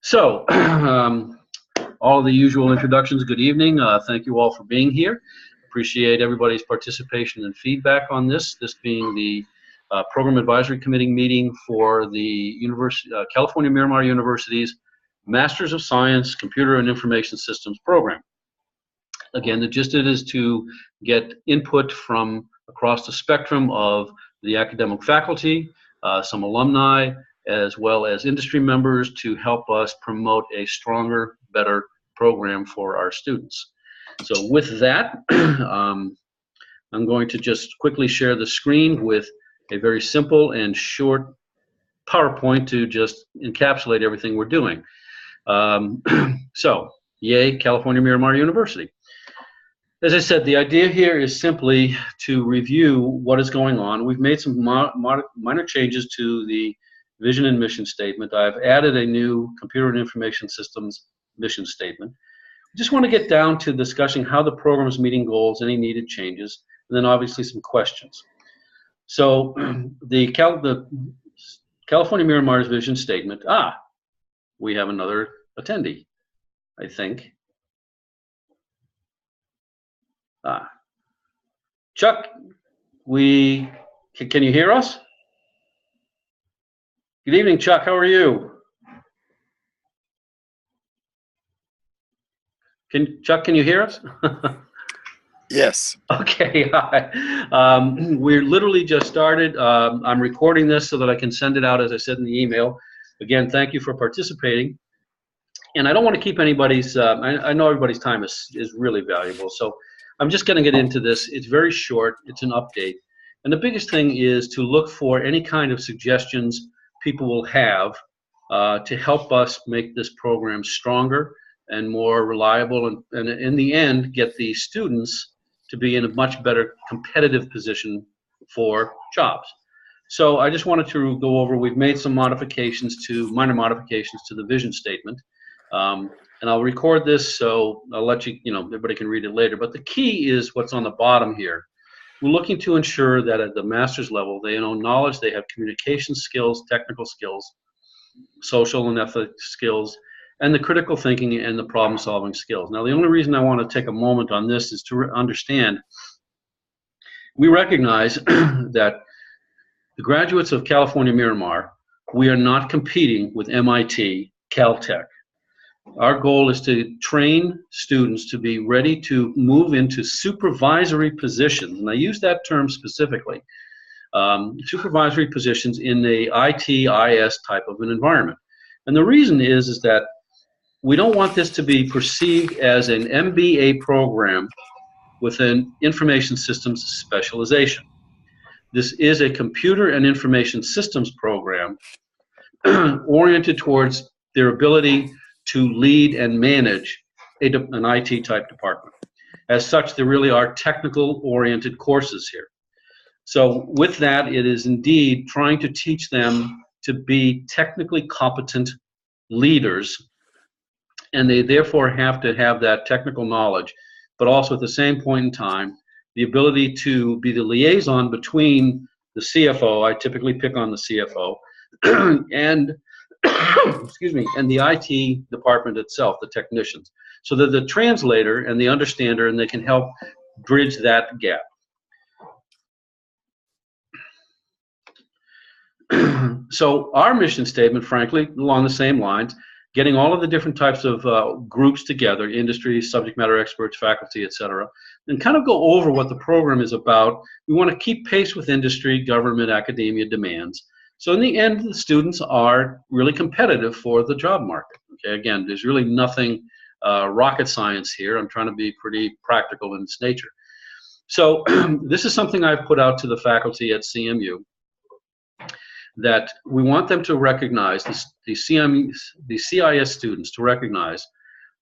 So, all the usual introductions. Good evening. Thank you all for being here. Appreciate everybody's participation and feedback on this. This being the Program Advisory Committee meeting for the California Miramar University's Masters of Science Computer and Information Systems program. Again, the gist of it is to get input from across the spectrum of the academic faculty, some alumni, as well as industry members to help us promote a stronger, better program for our students. So with that, I'm going to just quickly share the screen with a very simple and short PowerPoint to just encapsulate everything we're doing. So, yay, California Miramar University. As I said, the idea here is simply to review what is going on. We've made some minor changes to the vision and mission statement. I've added a new computer and information systems mission statement. I just want to get down to discussing how the program is meeting goals, any needed changes, and then obviously some questions. So the California Miramar's vision statement, we have another attendee, I think. Chuck, can you hear us? Good evening, Chuck. How are you? Chuck, can you hear us? Yes. Okay. Hi. We're literally just started. I'm recording this so that I can send it out, as I said in the email. Again, thank you for participating. And I don't want to keep anybody's. I know everybody's time is really valuable. So I'm just going to get into this. It's very short. It's an update. And the biggest thing is to look for any kind of suggestions people will have to help us make this program stronger and more reliable, and in the end, get the students to be in a much better competitive position for jobs. So I just wanted to go over, we've made some minor modifications to the vision statement. And I'll record this, so I'll let you, everybody can read it later. But the key is what's on the bottom here. We're looking to ensure that at the master's level, they know knowledge, they have communication skills, technical skills, social and ethics skills, and the critical thinking and the problem-solving skills. Now, the only reason I want to take a moment on this is to understand, we recognize that the graduates of California Miramar, we are not competing with MIT, Caltech. Our goal is to train students to be ready to move into supervisory positions, and I use that term specifically, supervisory positions in the IT-IS type of an environment. And the reason is that we don't want this to be perceived as an MBA program with an information systems specialization. This is a computer and information systems program oriented towards their ability to lead and manage an IT type department. As such, there really are technical oriented courses here. So with that, it is indeed trying to teach them to be technically competent leaders, and they therefore have to have that technical knowledge, but also at the same point in time, the ability to be the liaison between the CFO, I typically pick on the CFO, and excuse me, and the IT department itself, the technicians. So they're the translator and the understander, and they can help bridge that gap. So our mission statement, frankly, along the same lines, getting all of the different types of groups together, industry, subject matter experts, faculty, etc., and kind of go over what the program is about. We want to keep pace with industry, government, academia demands. So in the end, the students are really competitive for the job market. Okay, again, there's really nothing rocket science here. I'm trying to be pretty practical in its nature. So this is something I've put out to the faculty at CMU, that we want them to recognize, the CIS students to recognize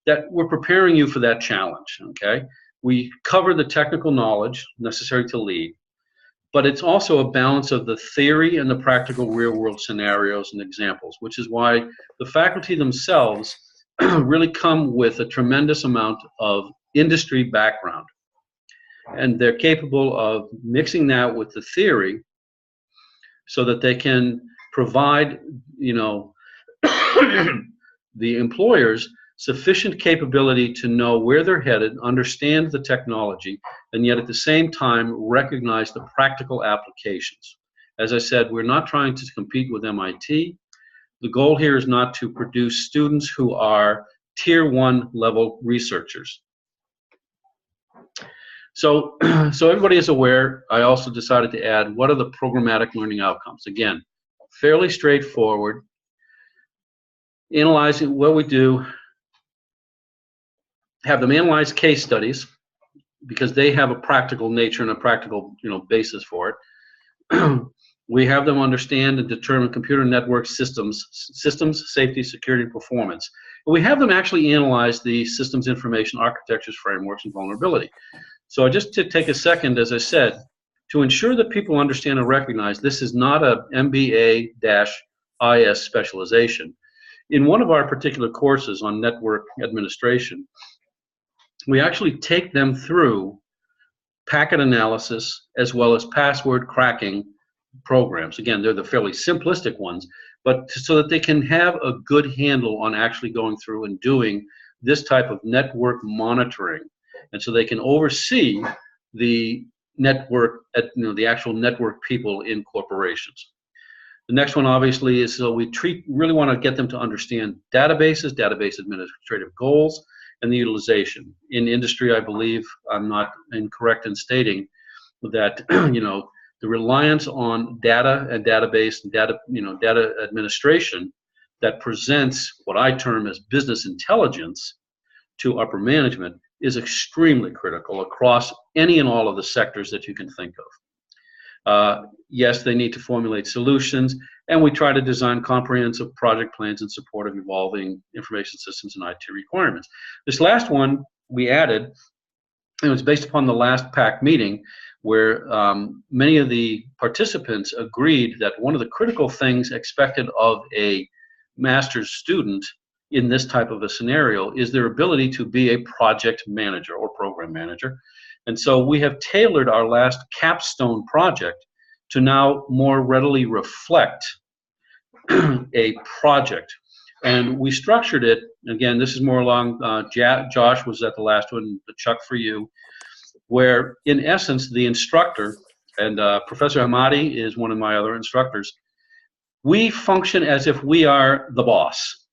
that we're preparing you for that challenge, okay? We cover the technical knowledge necessary to lead, but it's also a balance of the theory and the practical real-world scenarios and examples, which is why the faculty themselves really come with a tremendous amount of industry background. And they're capable of mixing that with the theory so that they can provide, the employers sufficient capability to know where they're headed, understand the technology, and yet at the same time recognize the practical applications. As I said, we're not trying to compete with MIT. The goal here is not to produce students who are tier 1 level researchers. So everybody is aware. I also decided to add, what are the programmatic learning outcomes? Again, fairly straightforward. Analyzing what we do, have them analyze case studies because they have a practical nature and a practical basis for it. We have them understand and determine computer network systems, safety, security, and performance. And we have them actually analyze the systems information architectures, frameworks, and vulnerability. So just to take a second, as I said, to ensure that people understand and recognize this is not a MBA-IS specialization. In one of our particular courses on network administration, we actually take them through packet analysis as well as password cracking programs. Again, they're the fairly simplistic ones, but so that they can have a good handle on actually going through and doing this type of network monitoring, and so they can oversee the network, the actual network people in corporations. The next one, obviously, is we really want to get them to understand databases, database administrative goals, and the utilization. In industry, I believe I'm not incorrect in stating that the reliance on data and database and data administration that presents what I term as business intelligence to upper management is extremely critical across any and all of the sectors that you can think of. Yes, they need to formulate solutions, and we try to design comprehensive project plans in support of evolving information systems and IT requirements. This last one we added, it was based upon the last PAC meeting, where many of the participants agreed that one of the critical things expected of a master's student in this type of a scenario is their ability to be a project manager or program manager. And so we have tailored our last capstone project to now more readily reflect a project. And we structured it, again, this is more along, Josh was at the last one, Chuck for you, where in essence the instructor, and Professor Hamadi is one of my other instructors, we function as if we are the boss,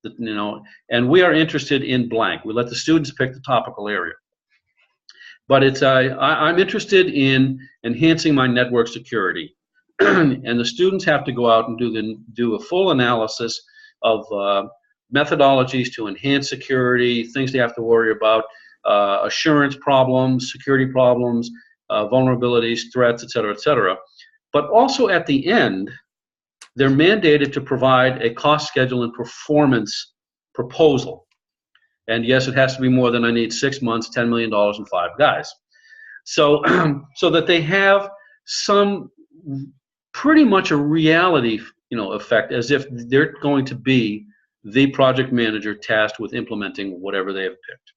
and we are interested in blank. We let the students pick the topical area. But it's I'm interested in enhancing my network security, and the students have to go out and do a full analysis of methodologies to enhance security, things they have to worry about, assurance problems, security problems, vulnerabilities, threats, et cetera, but also at the end, they're mandated to provide a cost, schedule, and performance proposal. And yes, it has to be more than I need 6 months, $10 million, and 5 guys. So, so that they have some pretty much a reality, effect, as if they're going to be the project manager tasked with implementing whatever they have picked.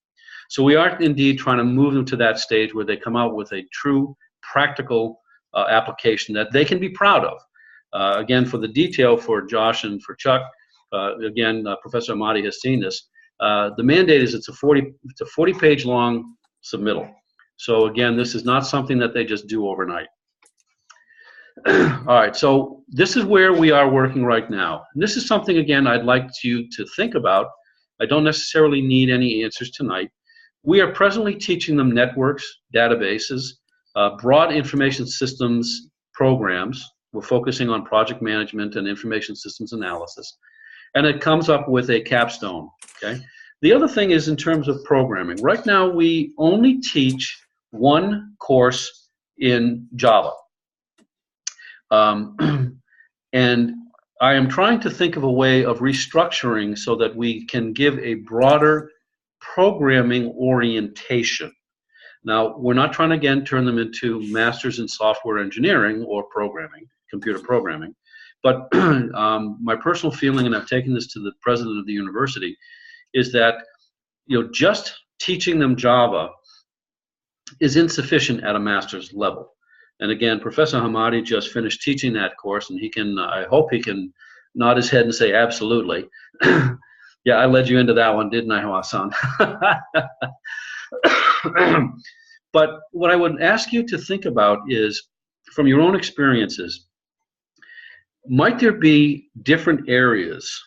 So we are indeed trying to move them to that stage where they come out with a true practical application that they can be proud of. Again, for the detail for Josh and for Chuck, Professor Ahmadi has seen this. The mandate is it's a 40-page long submittal. So again, this is not something that they just do overnight. All right, so this is where we are working right now. And this is something, again, I'd like you to think about. I don't necessarily need any answers tonight. We are presently teaching them networks, databases, broad information systems programs. We're focusing on project management and information systems analysis. And it comes up with a capstone, okay? The other thing is in terms of programming. Right now, we only teach one course in Java. And I am trying to think of a way of restructuring so that we can give a broader programming orientation. Now, we're not trying to, again, turn them into masters in software engineering or programming, computer programming. But my personal feeling, and I've taken this to the president of the university, is that just teaching them Java is insufficient at a master's level. And again, Professor Hamadi just finished teaching that course, and he can, I hope he can nod his head and say absolutely. Yeah, I led you into that one, didn't I, Hassan? But what I would ask you to think about is, from your own experiences, might there be different areas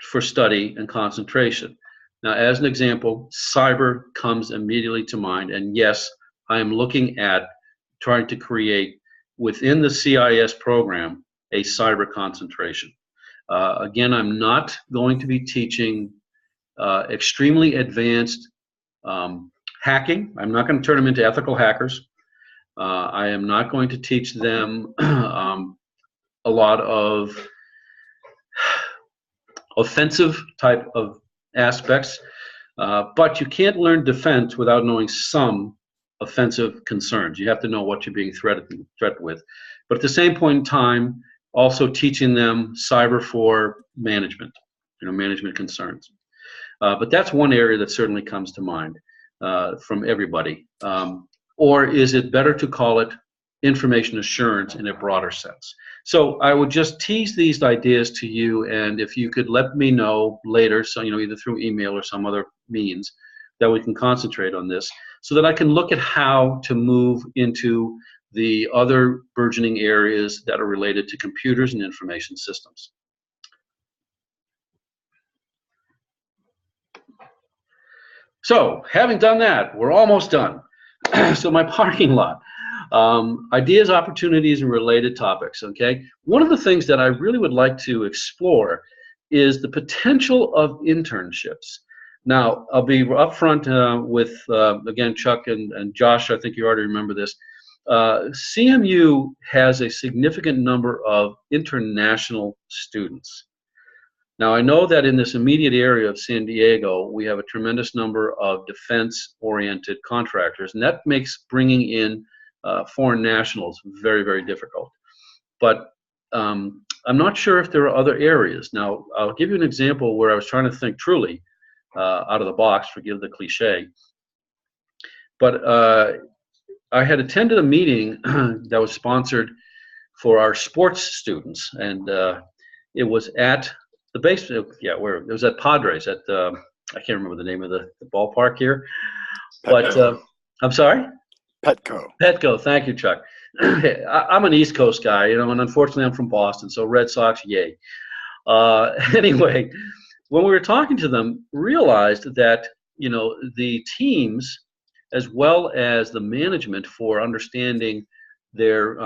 for study and concentration? Now, as an example, cyber comes immediately to mind, and yes, I am looking at trying to create within the CIS program a cyber concentration. Again, I'm not going to be teaching extremely advanced hacking. I'm not going to turn them into ethical hackers. I am not going to teach them a lot of offensive type of aspects, but you can't learn defense without knowing some offensive concerns. You have to know what you're being threatened with. But at the same point in time, also teaching them cyber for management, management concerns. But that's one area that certainly comes to mind from everybody. Or is it better to call it information assurance in a broader sense? So I would just tease these ideas to you, and if you could let me know later, so either through email or some other means, that we can concentrate on this, so that I can look at how to move into the other burgeoning areas that are related to computers and information systems. So, having done that, we're almost done. So my parking lot. Ideas, opportunities, and related topics, okay? One of the things that I really would like to explore is the potential of internships. Now, I'll be upfront with, again, Chuck and Josh, I think you already remember this. CMU has a significant number of international students. Now, I know that in this immediate area of San Diego, we have a tremendous number of defense-oriented contractors, and that makes bringing in foreign nationals very, very difficult. But I'm not sure if there are other areas. Now, I'll give you an example where I was trying to think truly out of the box, forgive the cliche. But I had attended a meeting that was sponsored for our sports students, and it was at the base, where it was at Padres at I can't remember the name of the ballpark here, but I'm sorry. Petco. Thank you, Chuck. I'm an East Coast guy, and unfortunately I'm from Boston, so Red Sox, yay. Anyway, when we were talking to them, realized that the teams, as well as the management for understanding their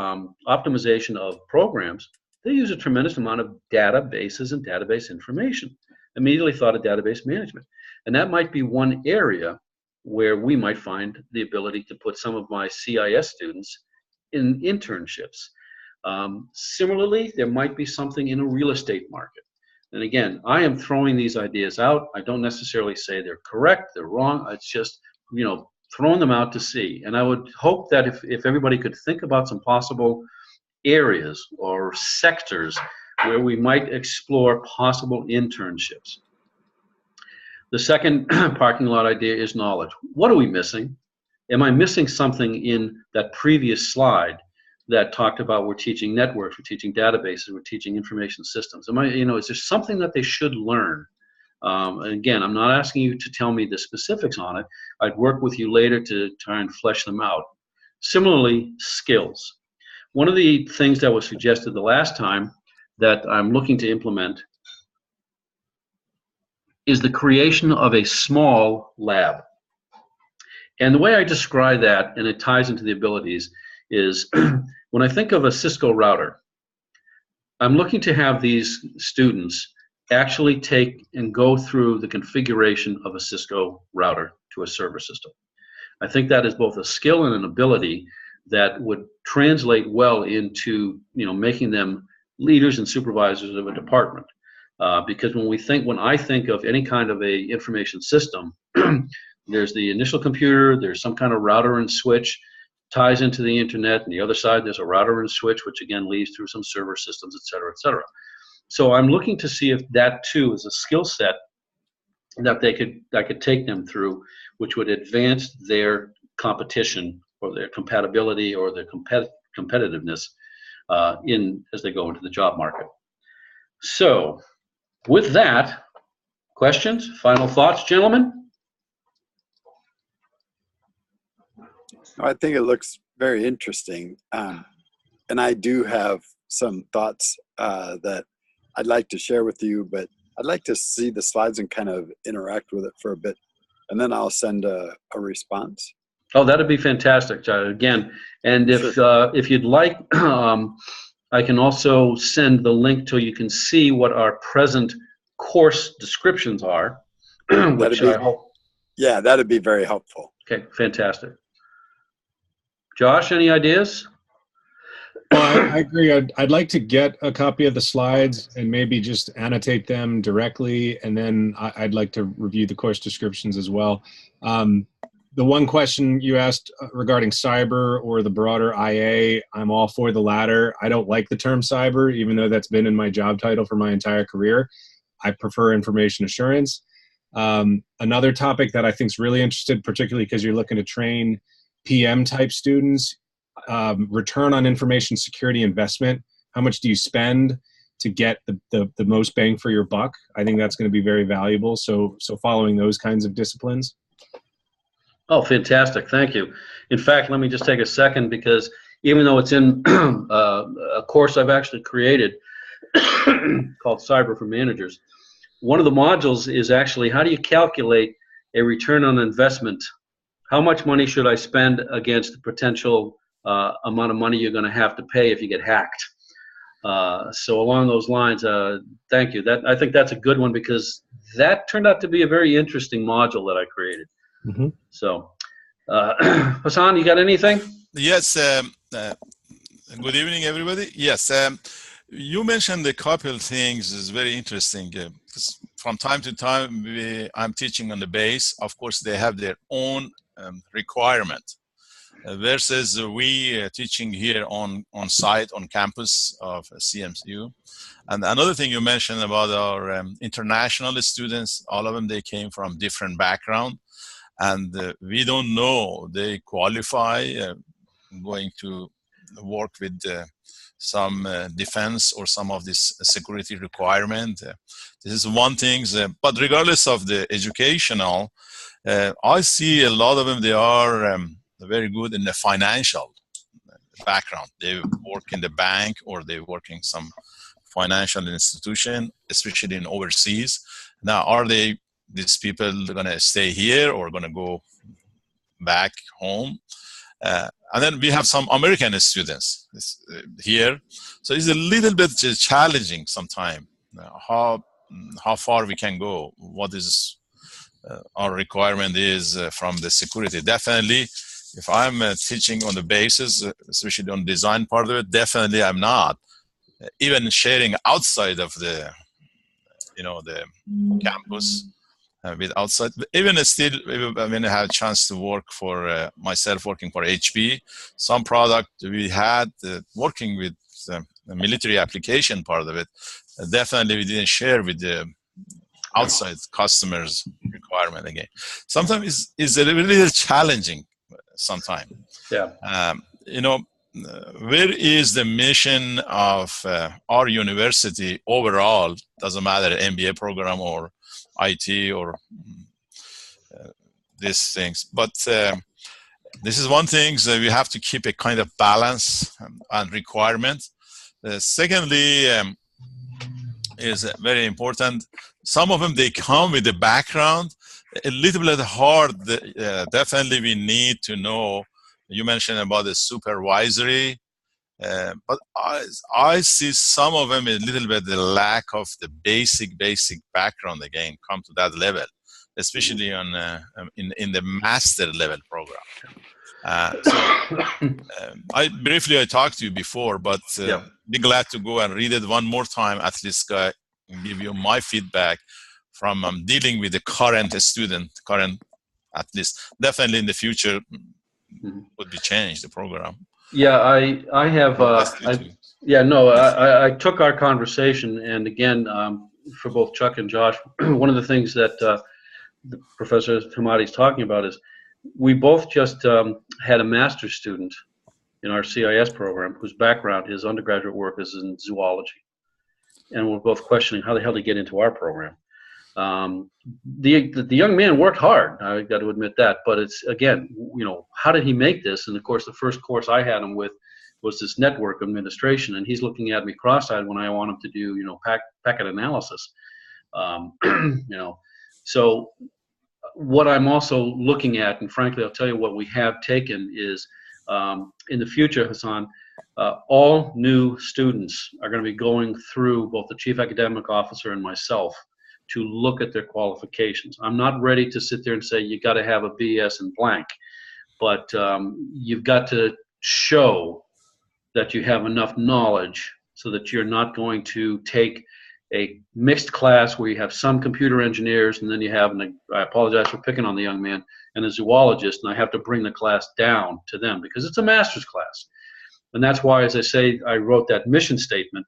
optimization of programs, they use a tremendous amount of databases and database information. Immediately thought of database management. And that might be one area where we might find the ability to put some of my CIS students in internships. Similarly, there might be something in a real estate market. And again, I am throwing these ideas out. I don't necessarily say they're correct, they're wrong. It's just, throwing them out to see. And I would hope that if everybody could think about some possible areas or sectors where we might explore possible internships. The second parking lot idea is knowledge. What are we missing? Am I missing something in that previous slide that talked about we're teaching networks, we're teaching databases, we're teaching information systems? Is there something that they should learn? And again, I'm not asking you to tell me the specifics on it. I'd work with you later to try and flesh them out. Similarly, skills. One of the things that was suggested the last time that I'm looking to implement is the creation of a small lab. And the way I describe that, and it ties into the abilities, is when I think of a Cisco router, I'm looking to have these students actually take and go through the configuration of a Cisco router to a server system. I think that is both a skill and an ability that would translate well into making them leaders and supervisors of a department. Because when I think of any kind of a information system, there's the initial computer, there's some kind of router and switch, ties into the internet, and the other side there's a router and switch, which again leads through some server systems, et cetera, et cetera. So I'm looking to see if that too is a skill set that I could take them through, which would advance their competition or their compatibility or their competitiveness as they go into the job market. So with that, Questions? Final thoughts, gentlemen? I think it looks very interesting. And I do have some thoughts that I'd like to share with you, but I'd like to see the slides and kind of interact with it for a bit. And then I'll send a response. Oh, that'd be fantastic, John. Again, and if you'd like, I can also send the link so you can see what our present course descriptions are, which I hope. Yeah, that'd be very helpful. Okay, fantastic. Josh, any ideas? Well, I agree. I'd like to get a copy of the slides and maybe just annotate them directly, and then I'd like to review the course descriptions as well. The one question you asked regarding cyber or the broader IA, I'm all for the latter. I don't like the term cyber, even though that's been in my job title for my entire career. I prefer information assurance. Another topic that I think is really interesting, particularly because you're looking to train PM type students, return on information security investment. How much do you spend to get the most bang for your buck? I think that's going to be very valuable. So following those kinds of disciplines. Oh, fantastic. Thank you. In fact, let me just take a second, because even though it's in a course I've actually created called Cyber for Managers, one of the modules is actually how do you calculate a return on investment? How much money should I spend against the potential amount of money you're going to have to pay if you get hacked? So along those lines, thank you. I think that's a good one, because that turned out to be a very interesting module that I created. Mm-hmm. So, Hassan, you got anything? Yes. Good evening, everybody. Yes. You mentioned a couple of things is very interesting. From time to time, I'm teaching on the base. Of course, they have their own requirement versus we teaching here on site, on campus of CMCU. And another thing you mentioned about our international students, all of them, they came from different background. And we don't know they qualify going to work with some defense or some of this security requirement. This is one thing, but regardless of the educational, I see a lot of them, they are very good in the financial background. They work in the bank or they work in some financial institution, especially in overseas. Now, are these people going to stay here or going to go back home? And then we have some American students here. So it's a little bit challenging sometimes how far we can go, what is our requirement is from the security. Definitely, if I'm teaching on the basis, especially on design part of it, definitely I'm not. Even sharing outside of the, the campus, with outside, even still, I mean, I had a chance to work for myself working for HP. Some product we had working with the military application part of it. Definitely, we didn't share with the outside customers' requirement again. Sometimes it's a little challenging. Sometimes, yeah. Where is the mission of our university overall? Doesn't matter MBA program or IT or these things, but this is one thing that we have to keep a kind of balance and requirement. Secondly, is very important. Some of them, they come with the background a little bit hard. Definitely we need to know. You mentioned about the supervisory, but I see some of them a little bit the lack of the basic background again come to that level, especially on in the master level program. I briefly talked to you before, but be glad to go and read it one more time at least and give you my feedback from dealing with the current student, at least. Definitely in the future would be changed, the program. Yeah, I have, I took our conversation, and again, for both Chuck and Josh, one of the things that Professor Hamadi is talking about is we both just had a master's student in our CIS program whose background, his undergraduate work is in zoology. And we're both questioning how the hell to get into our program. The young man worked hard. I got to admit that. But it's, again, how did he make this? And of course, the first course I had him with was this network administration, and he's looking at me cross-eyed when I want him to do, packet analysis. So what I'm also looking at, and frankly, I'll tell you what we have taken is, in the future, Hassan, all new students are going to be going through both the chief academic officer and myself to look at their qualifications. I'm not ready to sit there and say you got to have a BS in blank, but you've got to show that you have enough knowledge so that you're not going to take a mixed class where you have some computer engineers and then you have, I apologize for picking on the young man, and a zoologist, and I have to bring the class down to them because it's a master's class. And that's why, as I say, I wrote that mission statement.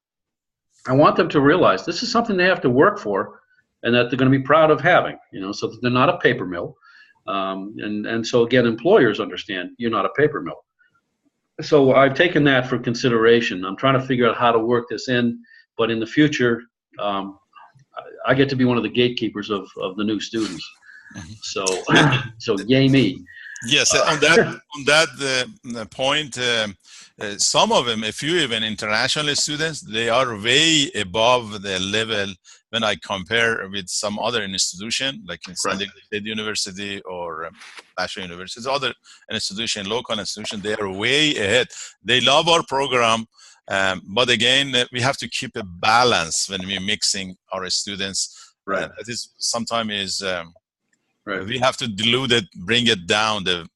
I want them to realize this is something they have to work for and that they're going to be proud of having, so that they're not a paper mill. And so, again, employers understand you're not a paper mill. So I've taken that for consideration. I'm trying to figure out how to work this in, but in the future, I get to be one of the gatekeepers of the new students. So yay me. Yes, on that point, some of them, a few even international students, they are way above the level when I compare with some other institution, like in San Diego State University or National University, other institution, local institution, they are way ahead. They love our program, but again, we have to keep a balance when we're mixing our students. Right. That is sometimes we have to dilute it, bring it down the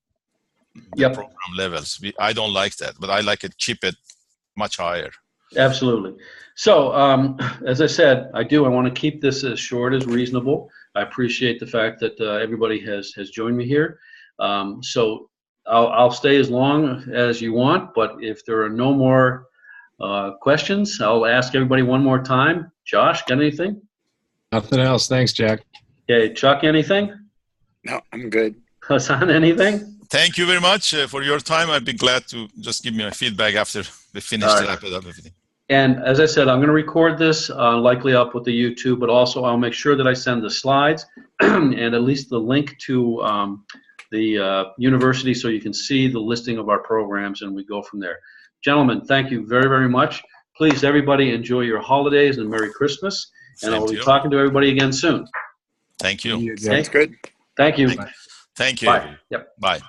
program levels. I don't like that, but I like it, keep it much higher. Absolutely. So, as I said, I want to keep this as short as reasonable. I appreciate the fact that everybody has joined me here. So I'll stay as long as you want, but if there are no more questions, I'll ask everybody one more time. Josh, got anything? Nothing else. Thanks, Jack. Okay, Chuck, anything? No, I'm good. Hassan, anything? Thank you very much for your time. I'd be glad to just give me a feedback after we finish to wrap it up everything. And as I said, I'm going to record this, likely up with the YouTube, but also I'll make sure that I send the slides and at least the link to the university so you can see the listing of our programs, and we go from there. Gentlemen, thank you very, very much. Please, everybody, enjoy your holidays and Merry Christmas. And I will be talking to everybody again soon. Thank you. Sounds good. Thank you. Thank you. Bye. Yep. Bye.